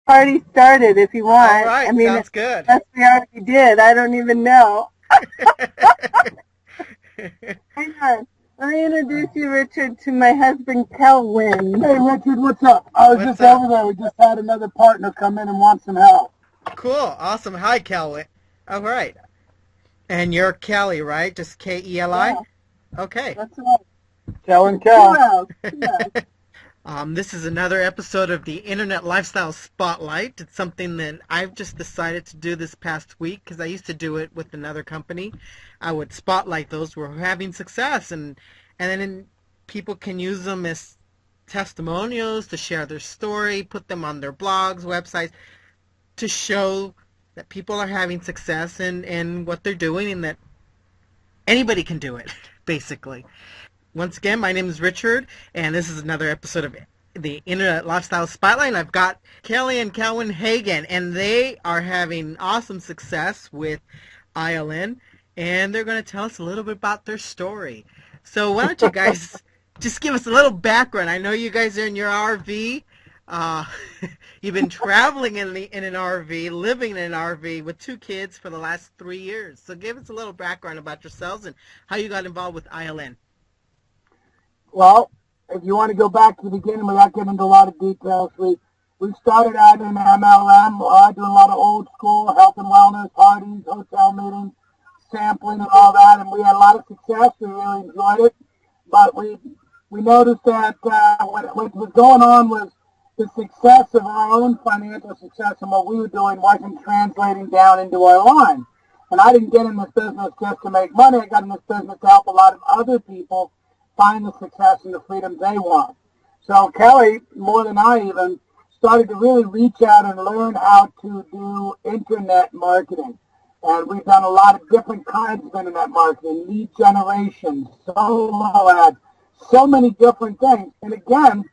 party started if you All want. I right, mean, sounds good. unless we already did. I don't even know. Hang on. Let me introduce you, Richard, to my husband, Kelwin. Hey, Richard, what's up? I was What's just up? over there. We just had another partner come in and want some help. Cool, awesome. Hi, Kelly. All right. And you're Kelly, right? Just Keli? Yeah, Okay. that's right. Kel and Who Kel. else? Who else? This is another episode of the Internet Lifestyle Spotlight. It's something that I've just decided to do this past week because I used to do it with another company. I would spotlight those who were having success, and then people can use them as testimonials to share their story, put them on their blogs, websites, to show that people are having success in what they're doing and that anybody can do it, basically. Once again, my name is Richard, and this is another episode of the Internet Lifestyle Spotlight. And I've got Kelly and Calvin Hagen, and they are having awesome success with ILN, and they're going to tell us a little bit about their story. So why don't you guys just give us a little background? I know you guys are in your RV. Uh, you've been traveling in an RV, living in an RV with two kids for the last 3 years. So give us a little background about yourselves and how you got involved with ILN. Well, if you want to go back to the beginning without getting into a lot of details, we started out in MLM, doing a lot of old school health and wellness parties, hotel meetings, sampling and all that, and we had a lot of success. We really enjoyed it, but we noticed that what was going on was the success of our own financial success and what we were doing wasn't translating down into our line. And I didn't get in this business just to make money. I got in this business to help a lot of other people find the success and the freedom they want. So Kelly, more than I even, started to really reach out and learn how to do internet marketing. And we've done a lot of different kinds of internet marketing, lead generation, solo ads, so many different things. And again,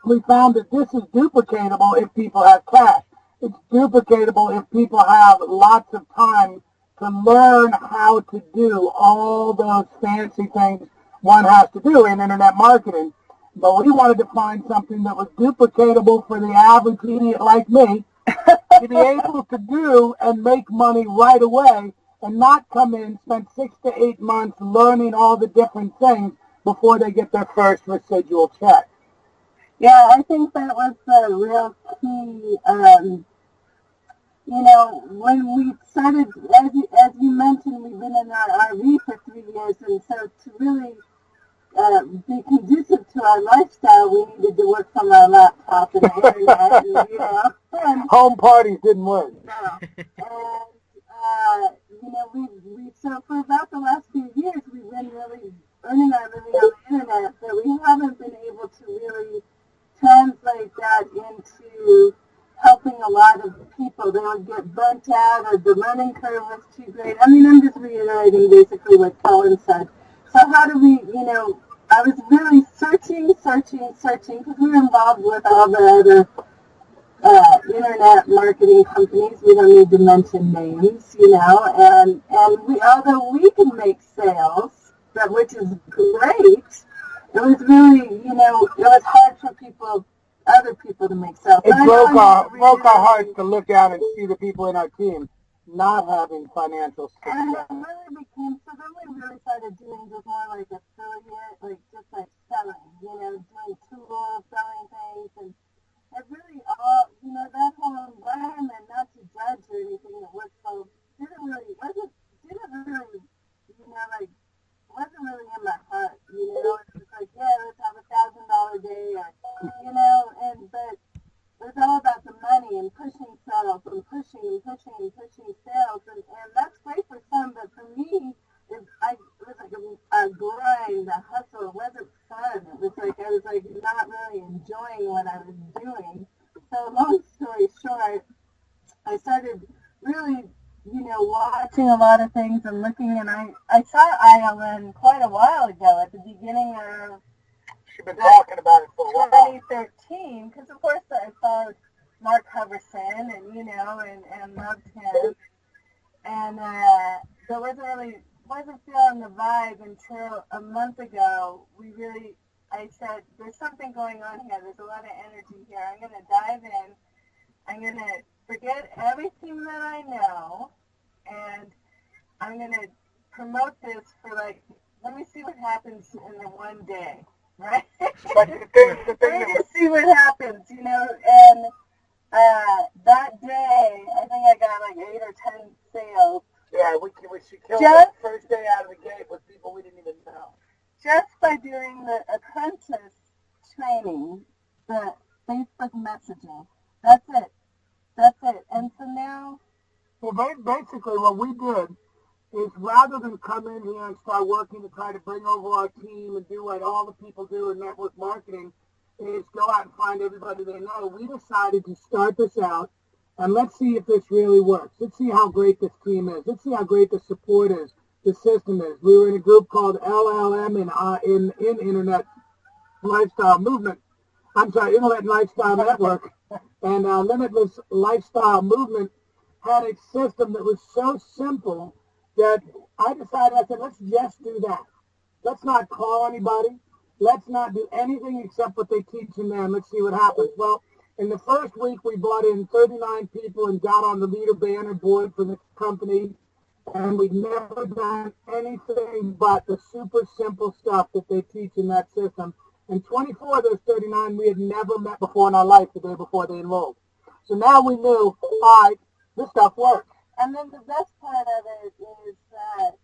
we found that this is duplicatable if people have cash. It's duplicatable if people have lots of time to learn how to do all those fancy things one has to do in internet marketing. But we wanted to find something that was duplicatable for the average idiot like me to be able to do and make money right away and not come in, spend 6 to 8 months learning all the different things before they get their first residual check. Yeah, I think that was the real key. When we started, as you mentioned, we've been in our RV for 3 years, and so to really be conducive to our lifestyle, we needed to work from our laptop and the internet, and Home parties didn't work. no. And so for about the last few years, we've been really earning our living on the internet, but we haven't been able to really translate that into helping a lot of people. They would get burnt out or the learning curve was too great. I mean, I'm just reiterating basically what Colin said. So how do we, I was really searching, because we were involved with all the other internet marketing companies. We don't need to mention names, and although we can make sales, which is great, it was really, it was hard for other people to make sales. It broke our hearts to look out and see the people in our team not having financial And success. it really became, so then we really started doing just more like affiliate, like just like selling, doing tools, selling things, and it really all, that whole environment, not to judge or anything, it was so, wasn't really in my heart, it was like, yeah, let's have $1,000 day, or, but it was all about the money and pushing sales and pushing sales, and that's great for some, but for me, it was like a grind, a hustle. It wasn't fun. It was like I was like not really enjoying what I was doing. So long story short, I started really, watching a lot of things and looking, and I saw ILN quite a while ago at the beginning of She's been talking about it for a while. 2013, because of course I followed Mark Huberson and loved him, and but wasn't feeling the vibe until a month ago. I said, there's something going on here. There's a lot of energy here. I'm going to dive in I'm going to forget everything that I know, and I'm going to promote this for like, let me see what happens in the one day, right? But the thing Let me just see what happens, you know, and that day, I think I got like 8 or 10 sales. Yeah, she killed Just- the first day out of the gate with people we didn't even know. Just by doing the apprentice training, the Facebook messaging. That's it. That's it. And so now, Well, basically what we did is rather than come in here and start working to try to bring over our team and do what all the people do in network marketing, is go out and find everybody they know. We decided to start this out, and let's see if this really works. Let's see how great this team is. Let's see how great the support is, the system is. We were in a group called LLM in Internet Lifestyle Movement. I'm sorry, Internet Lifestyle Network. And Limitless Lifestyle Movement had a system that was so simple that I said, let's just do that. Let's not call anybody. Let's not do anything except what they teach in there, and let's see what happens. Well, in the first week, we brought in 39 people and got on the leader banner board for the company, and we've never done anything but the super simple stuff that they teach in that system. And 24 of those 39 we had never met before in our life the day before they enrolled. So now we knew, all right, this stuff works. and then the best part of it is that,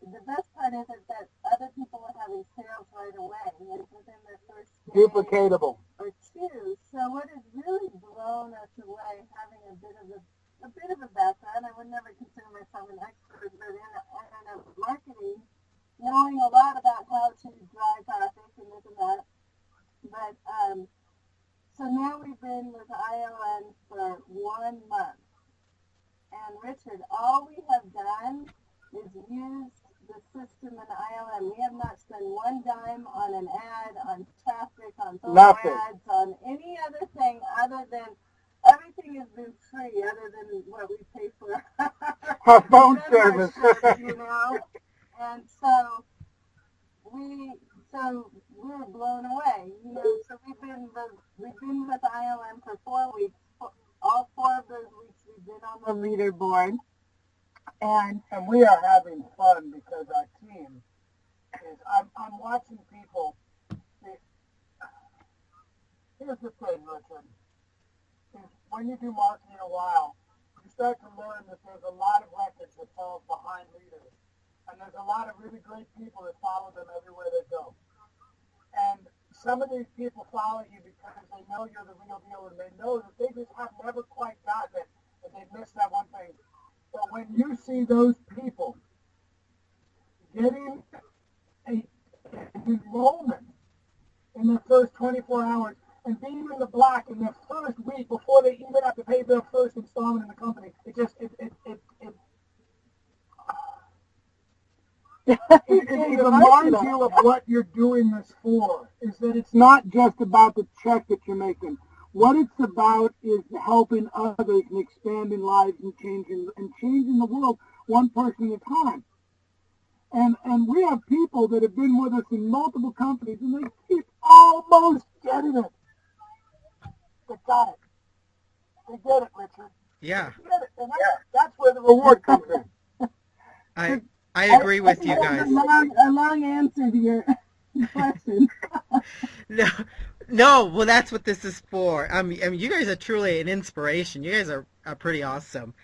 the best part is that other people are having sales right away, like within their first day Duplicatable. or two. So what has really blown us away, having a bit of a background, I would never consider myself an expert, but in marketing, knowing a lot about how to drive traffic and this and that. But so now we've been with ILN for 1 month. And Richard, all we have done is used the system in ILM. We have not spent one dime on an ad, on traffic, on phone Nothing. ads, on any other thing other than everything has been free other than what we pay for Our phone membership, service. you know. And so we're blown away, you know. So we've been with ILM for 4 weeks. All 4 of those weeks we've been on the leaderboard. And we are having fun because our team is, I'm watching people. Here's the thing, Richard, is when you do marketing a while, you start to learn that there's a lot of records that falls behind leaders. And there's a lot of really great people that follow them everywhere they go. And some of these people follow you because they know you're the real deal and they know that they just have never quite gotten it and they missed that one thing. But when you see those people getting an enrollment in the first 24 hours and being in the black in their first week before they even have to pay their first installment in the company, it reminds you of what you're doing this for, is that it's not just about the check that you're making. What it's about is helping others and expanding lives and changing the world one person at a time. And we have people that have been with us in multiple companies and they keep almost getting it. They got it. They get it, Richard. Yeah. They get it. And that's where the reward comes in. I agree with you guys. A long answer to your question. No, well, that's what this is for. I mean, you guys are truly an inspiration. You guys are pretty awesome.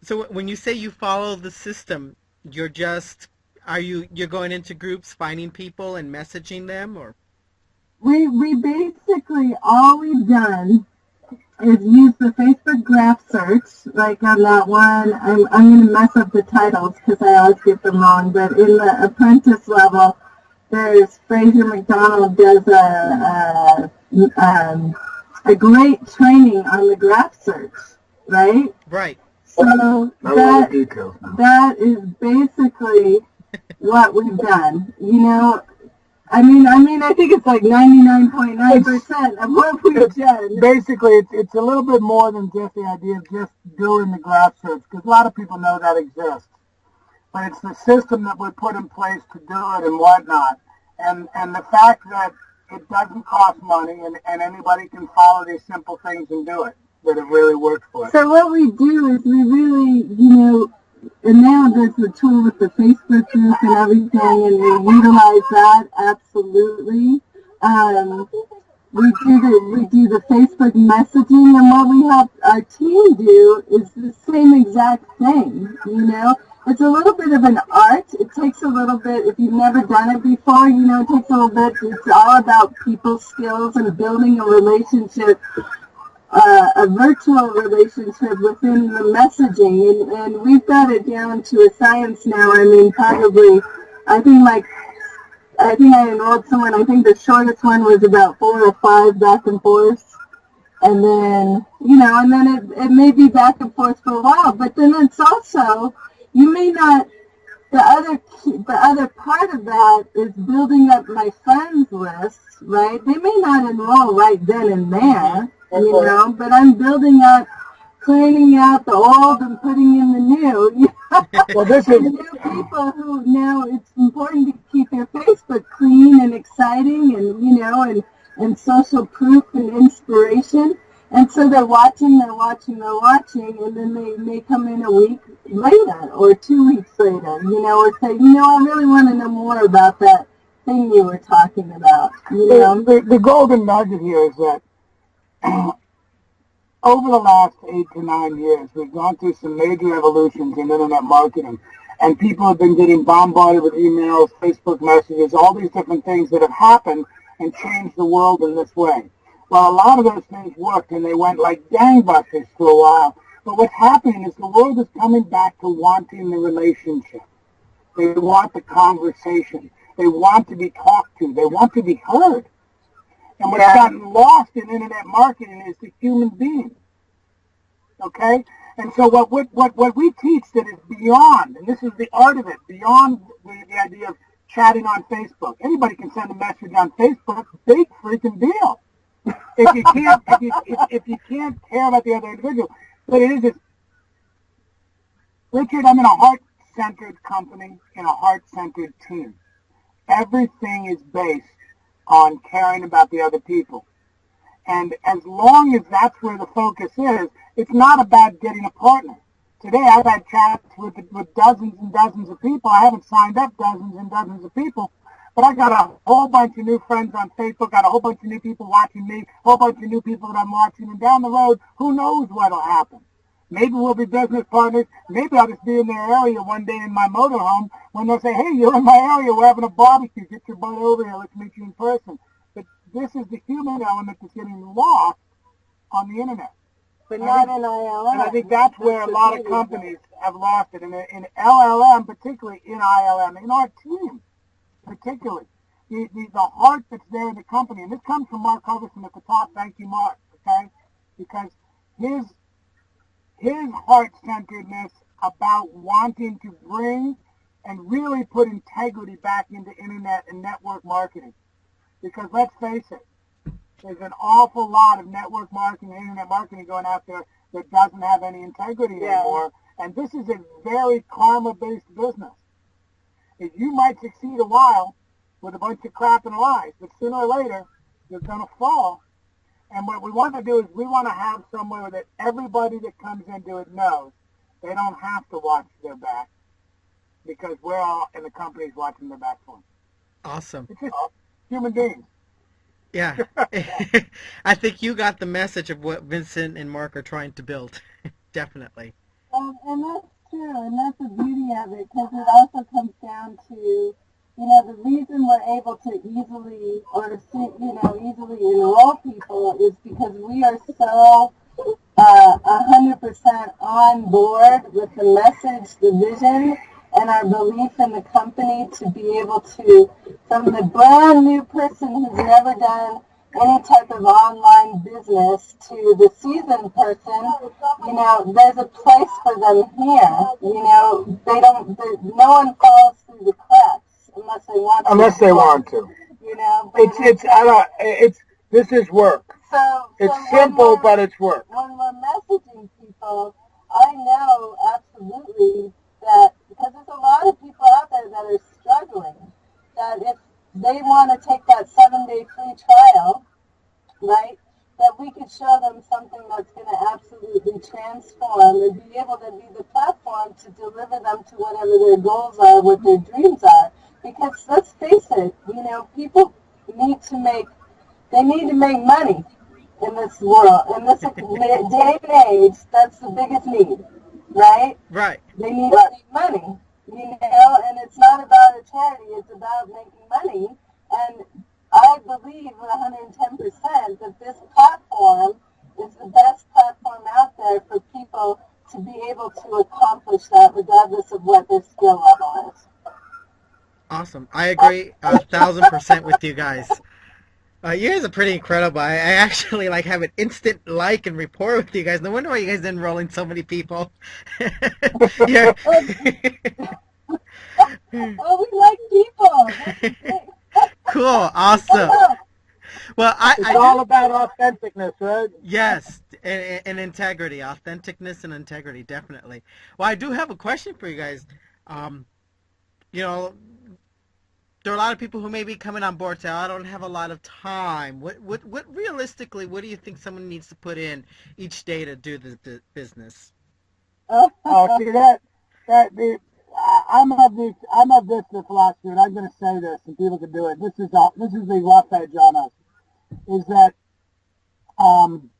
So when you say you follow the system, you're going into groups, finding people and messaging them, or? We basically, all we've done is use the Facebook graph search, like on that one. I'm going to mess up the titles because I always get them wrong, but in the apprentice level, there's Fraser McDonald does a great training on the graph search, right? Right. So that is basically what we've done. You know, I think it's like 99.9% of what we've done. Basically, it's a little bit more than just the idea of just doing the graph search, because a lot of people know that exists. But it's the system that we put in place to do it and whatnot. And the fact that it doesn't cost money, and anybody can follow these simple things and do it that have really worked for us. So what we do is we really, and now there's the tool with the Facebook group and everything, and we utilize that absolutely. We do the Facebook messaging, and what we have our team do is the same exact thing. It's a little bit of an art. It takes a little bit, if you've never done it before, it takes a little bit. It's all about people skills and building a relationship, a virtual relationship within the messaging, and we've got it down to a science now. I mean, probably, I think I enrolled someone, I think the shortest one was about 4 or 5 back and forth. And then, and then it may be back and forth for a while, but then it's also, you may not, the other part of that is building up my friends list, right? They may not enroll right then and there, but I'm building up, cleaning out the old and putting in the new. Well, this is new people who now it's important to keep their Facebook clean and exciting, and social proof and inspiration. And so they're watching, and then they may come in a week later or 2 weeks later, or say, I really want to know more about that thing you were talking about. The golden nugget here is that over the last 8 to 9 years, we've gone through some major evolutions in internet marketing, and people have been getting bombarded with emails, Facebook messages, all these different things that have happened and changed the world in this way. Well, a lot of those things worked, and they went like gangbusters for a while. But what's happening is the world is coming back to wanting the relationship. They want the conversation. They want to be talked to. They want to be heard. And what's gotten lost in internet marketing is the human being. Okay? And so what we teach that is beyond, and this is the art of it, beyond the idea of chatting on Facebook. Anybody can send a message on Facebook. Big freaking deal. If you can't care about the other individual. But it is, Richard, I'm in a heart-centered company, in a heart-centered team. Everything is based on caring about the other people. And as long as that's where the focus is, it's not about getting a partner. Today I've had chats with dozens and dozens of people. I haven't signed up dozens and dozens of people, but I got a whole bunch of new friends on Facebook, got a whole bunch of new people watching me, a whole bunch of new people that I'm watching, and down the road, who knows what'll happen. Maybe we'll be business partners. Maybe I'll just be in their area one day in my motorhome when they'll say, hey, you're in my area, we're having a barbecue, get your butt over here, let's meet you in person. But this is the human element that's getting lost on the internet. But not in ILM. And I think that's where a lot of companies have lost it. And in LLM, particularly in ILM, in our team particularly, the heart that's there in the company, and this comes from Mark Hubberson at the top, thank you, Mark, okay? Because his heart-centeredness about wanting to bring and really put integrity back into internet and network marketing. Because let's face it, there's an awful lot of network marketing and internet marketing going out there that doesn't have any integrity anymore. And this is a very karma-based business. You might succeed a while with a bunch of crap and lies, but sooner or later, you're going to fall. And what we want to do is we want to have somewhere that everybody that comes into it knows they don't have to watch their back because we're all in the company's watching their back for them. Awesome. It's just human beings. Yeah. I think you got the message of what Vincent and Mark are trying to build. Definitely. And that's true, and that's the beauty of it, because it also comes down to, the reason we're able to easily enroll people is because we are so 100% on board with the message, the vision, and our belief in the company to be able to, from the brand new person who's never done any type of online business to the seasoned person, there's a place for them here. No one falls through the cracks unless they want to. Unless they want to. This is work. It's simple, but it's work. When we're messaging people, I know absolutely that, because there's a lot of people out there that are struggling, that if they want to take that 7-day free absolutely transform and be able to be the platform to deliver them to whatever their goals are, what their dreams are. Because let's face it, people need to make, they need to make money in this world, in this day and age. That's the biggest need, right? Right. They need to make money, and it's not about a charity, it's about making money. And I believe 110% that this platform is the best platform out there for people to be able to accomplish that regardless of what their skill level is. Awesome. I agree 1,000% with you guys. You guys are pretty incredible. I actually like have an instant like and rapport with you guys. No wonder why you guys enrolling so many people. Yeah. Oh, we like people. That's the thing. Cool. Awesome. Well, It's all about authenticness, right? yes, and integrity, authenticness and integrity, definitely. Well, I do have a question for you guys. Um, you know, there are a lot of people who may be coming on board say, "Oh, I don't have a lot of time." What realistically, what do you think someone needs to put in each day to do the business? Oh, see I'm of this philosophy, and I'm going to say this, and people can do it. This is the rough edge on us. Is that um,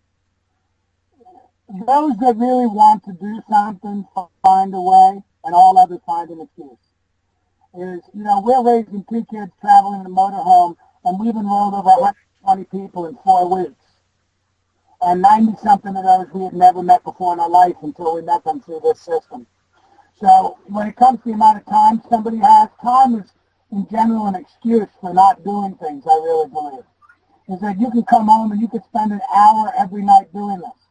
those that really want to do something find a way, and all others find an excuse. We're raising 2 kids traveling in a motorhome, and we've enrolled over 120 people in 4 weeks. And 90-something of those we had never met before in our life until we met them through this system. So when it comes to the amount of time somebody has, time is in general an excuse for not doing things, I really believe. Is that you can come home and you can spend an hour every night doing this.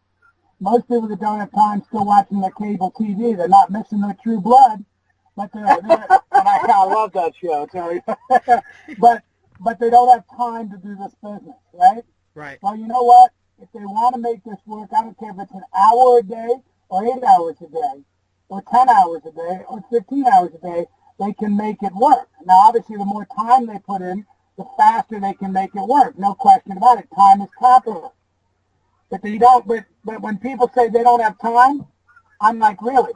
Most people that don't have time still watching their cable TV. They're not missing their True Blood, but and I love that show, Terry. but they don't have time to do this business, right? Right. Well, you know what? If they want to make this work, I don't care if it's an hour a day or 8 hours a day or 10 hours a day or 15 hours a day, they can make it work. Now, obviously, the more time they put in, the faster they can make it work. No question about it. Time is capital. But they don't. But when people say they don't have time, I'm like, really?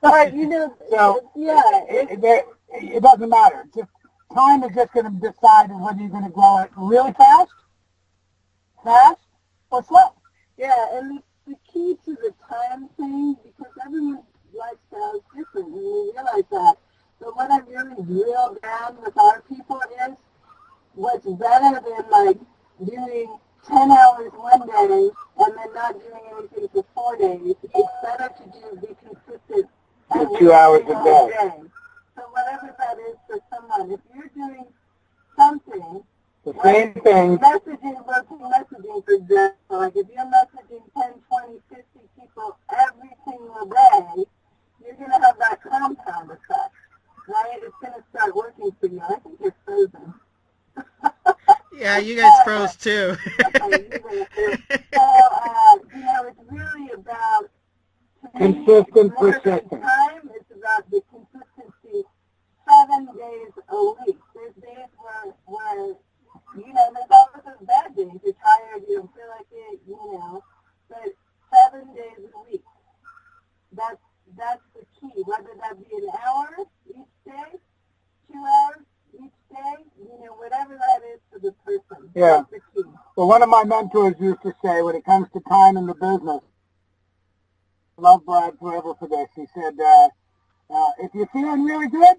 Right, So yeah. it doesn't matter. Just time is just going to decide whether you're going to grow it really fast, or slow. Yeah, and the key to the time thing, because everyone's lifestyle is different, and we realize that. But what I really drilled down with our people is what's better than like doing 10 hours one day and then not doing anything for 4 days. It's better to be consistent For 2 hours a day. So whatever that is for someone, if you're doing something, the same thing. Working messaging, for example, like if you're messaging 10, 20, 50 people every single day, you're going to have that compound effect, right? It's going to start working for you. I think you're frozen. Yeah, you guys froze too. It's really about Consistent, persistent. Time. It's about the consistency. 7 days a week. There's days where there's always those bad days. You're tired, you don't feel like it, but 7 days a week. That's the key. Whether that be an hour each day, 2 hours each day, whatever that is for the person. Yeah. That's the key. Well, one of my mentors used to say, when it comes to time in the business, I love Brad forever for this. He said, if you're feeling really good,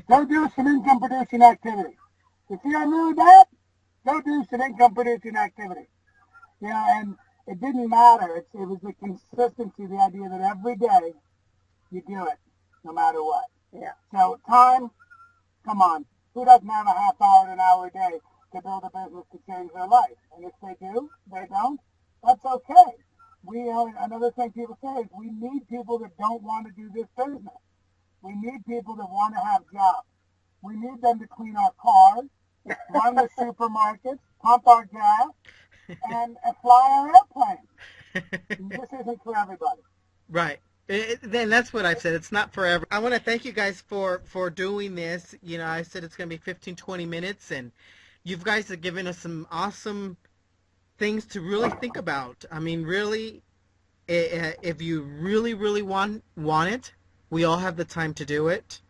go do some income-producing activity. If you're feeling really bad, go do some income-producing activity. And it didn't matter. It was the consistency, the idea that every day you do it, no matter what. Yeah. So time, come on. Who doesn't have a half hour to an hour a day to build a business to change their life? And if they do, they don't, that's okay. Another thing people say is we need people that don't want to do this business. We need people that want to have jobs. We need them to clean our cars, run the supermarkets, pump our gas, and fly our airplanes. This isn't for everybody. Right. Then that's what I've said. It's not forever. I want to thank you guys for doing this. I said it's going to be 15, 20 minutes, and you guys have given us some awesome things to really think about. I mean, really, if you really, really want it, we all have the time to do it,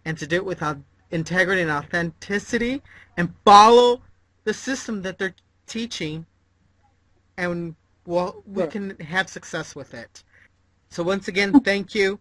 and to do it with integrity and authenticity, and follow the system that they're teaching, and well, we Sure. can have success with it. So once again, thank you.